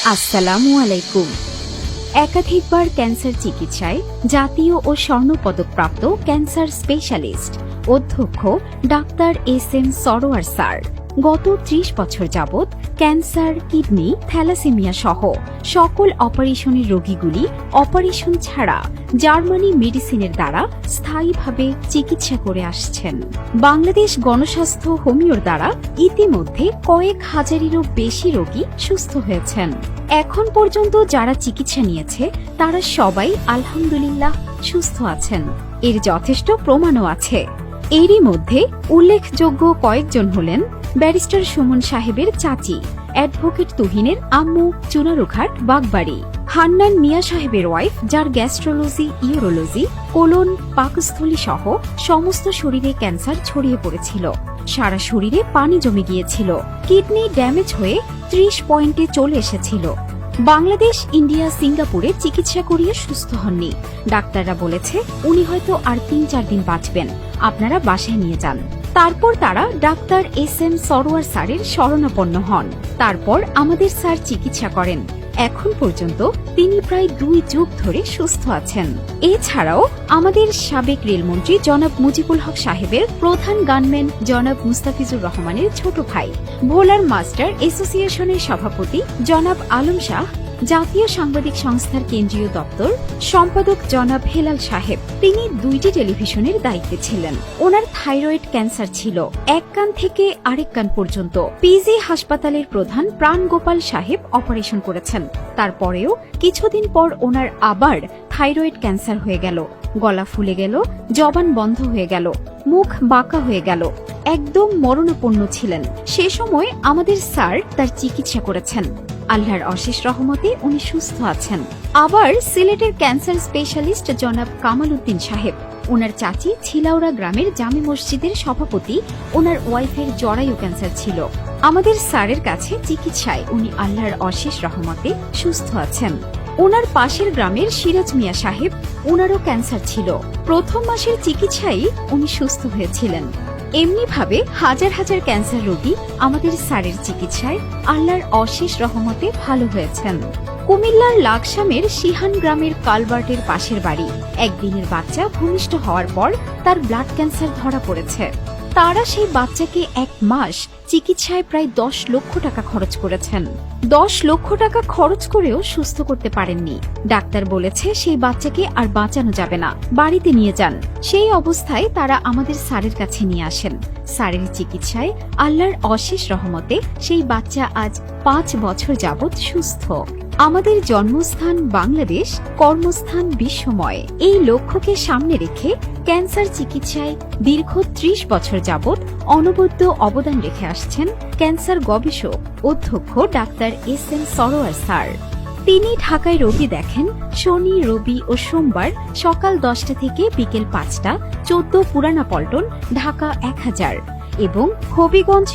আসসালামু আলাইকুম। একাধিকবার ক্যান্সার চিকিৎসায় জাতীয় ও স্বর্ণপদকপ্রাপ্ত ক্যান্সার স্পেশালিস্ট অধ্যক্ষ ডাক্তার এস.এম. সরোয়ার স্যার গত ৩০ বছর যাবৎ ক্যান্সার, কিডনি, থ্যালাসেমিয়া সহ সকল অপারেশনের রোগীগুলি অপারেশন ছাড়া জার্মানি মেডিসিনের দ্বারা স্থায়ীভাবে চিকিৎসা করে আসছেন। বাংলাদেশ গণস্বাস্থ্য হোমিওর দ্বারা ইতিমধ্যে কয়েক হাজারেরও বেশি রোগী সুস্থ হয়েছেন। এখন পর্যন্ত যারা চিকিৎসা নিয়েছে তারা সবাই আলহামদুলিল্লাহ সুস্থ আছেন। এর যথেষ্ট প্রমাণও আছে। এরই মধ্যে উল্লেখযোগ্য কয়েকজন হলেন ব্যারিস্টার সুমন সাহেবের চাচি, অ্যাডভোকেট তুহিনের আম্মু চুনারুঘাট বাগবাড়ি, হান্নান মিয়া সাহেবের ওয়াইফ যার গ্যাস্ট্রোলজি, ইউরোলজি, কোলন, পাকস্থলী সহ সমস্ত শরীরে ক্যান্সার ছড়িয়ে পড়েছিল। সারা শরীরে পানি জমে গিয়েছিল, কিডনি ড্যামেজ হয়ে ৩০ পয়েন্টে চলে এসেছিল। বাংলাদেশ, ইন্ডিয়া, সিঙ্গাপুরে চিকিৎসা করিয়ে সুস্থ হননি। ডাক্তাররা বলেছে উনি হয়তো আর ৩-৪ দিন বাঁচবেন, আপনারা বাসায় নিয়ে যান। তারপর তারা ডাক্তার এস.এম. সরোয়ার স্যারের শরণাপন্ন হন। তারপর আমাদের স্যার চিকিৎসা করেন। এখন পর্যন্ত তিনি প্রায় ২ যুগ ধরে সুস্থ আছেন। এছাড়াও আমাদের সাবেক রেলমন্ত্রী জনাব মুজিবুল হক সাহেবের প্রধান গানম্যান জনাব মুস্তাফিজুর রহমানের ছোট ভাই, ভোলার মাস্টার অ্যাসোসিয়েশনের সভাপতি জনাব আলম শাহ, জাতীয় সাংবাদিক সংস্থার কেন্দ্রীয় দপ্তর সম্পাদক জনাব হেলাল সাহেব, তিনি ২টি টেলিভিশনের দায়িত্বে ছিলেন। ওনার থাইরয়েড ক্যান্সার ছিল এক কান থেকে আরেক কান পর্যন্ত। পিজি হাসপাতালের প্রধান প্রাণগোপাল সাহেব অপারেশন করেছেন। তারপরেও কিছুদিন পর ওনার আবার থাইরয়েড ক্যান্সার হয়ে গেল। গলা ফুলে গেল, জবান বন্ধ হয়ে গেল, মুখ বাঁকা হয়ে গেল, একদম মরণাপন্ন ছিলেন। সে সময় আমাদের স্যার তার চিকিৎসা করেছেন। আল্লাহর অশেষ রহমতে উনি সুস্থ আছেন। আবার সিলেটের ক্যান্সার স্পেশালিস্ট জনাব কামাল উদ্দিন সাহেব, ওনার চাচি ছিলাউড়া গ্রামের জামে মসজিদের সভাপতি, ওনার ওয়াইফের জরায়ু ক্যান্সার ছিল। আমাদের স্যারের কাছে চিকিৎসায় উনি আল্লাহর অশেষ রহমতে সুস্থ আছেন। ওনার পাশের গ্রামের সিরাজ মিয়া সাহেব, ওনারও ক্যান্সার ছিল। প্রথম মাসের চিকিৎসায় উনি সুস্থ হয়েছিলেন। এমনিভাবে হাজার হাজার ক্যান্সার রোগী আমাদের স্যারের চিকিৎসায় আল্লাহর অশেষ রহমতে ভালো হয়েছেন। কুমিল্লার লাকসামের সিহান গ্রামের কালবার্টের পাশের বাড়ি, একদিনের বাচ্চা ভূমিষ্ঠ হওয়ার পর তার ব্লাড ক্যান্সার ধরা পড়েছে। তারা সেই বাচ্চাকে ১ মাস চিকিৎসায় প্রায় ১০ লক্ষ টাকা খরচ করেছেন। ১০ লক্ষ টাকা খরচ করেও সুস্থ করতে পারেননি। ডাক্তার বলেছে সেই বাচ্চাকে আর বাঁচানো যাবে না, বাড়িতে নিয়ে যান। সেই অবস্থায় তারা আমাদের স্যারের কাছে নিয়ে আসেন। স্যারের চিকিৎসায় আল্লাহর অশেষ রহমতে সেই বাচ্চা আজ ৫ বছর যাবৎ সুস্থ। আমাদের জন্মস্থান বাংলাদেশ, কর্মস্থান বিশ্বময়, এই লক্ষ্যকে সামনে রেখে ক্যান্সার চিকিৎসায় দীর্ঘ ৩০ বছর যাবৎ অনবদ্য অবদান রেখে আসছেন ক্যান্সার গবেষক অধ্যক্ষ ডাক্তার এস.এম. সরোয়ার স্যার। তিনি ঢাকায় রোগী দেখেন শনি, রবি ও সোমবার সকাল ১০টা থেকে বিকেল ৫টা, ১৪ পুরানা পল্টন, ঢাকা ১০০০ এবং হবিগঞ্জ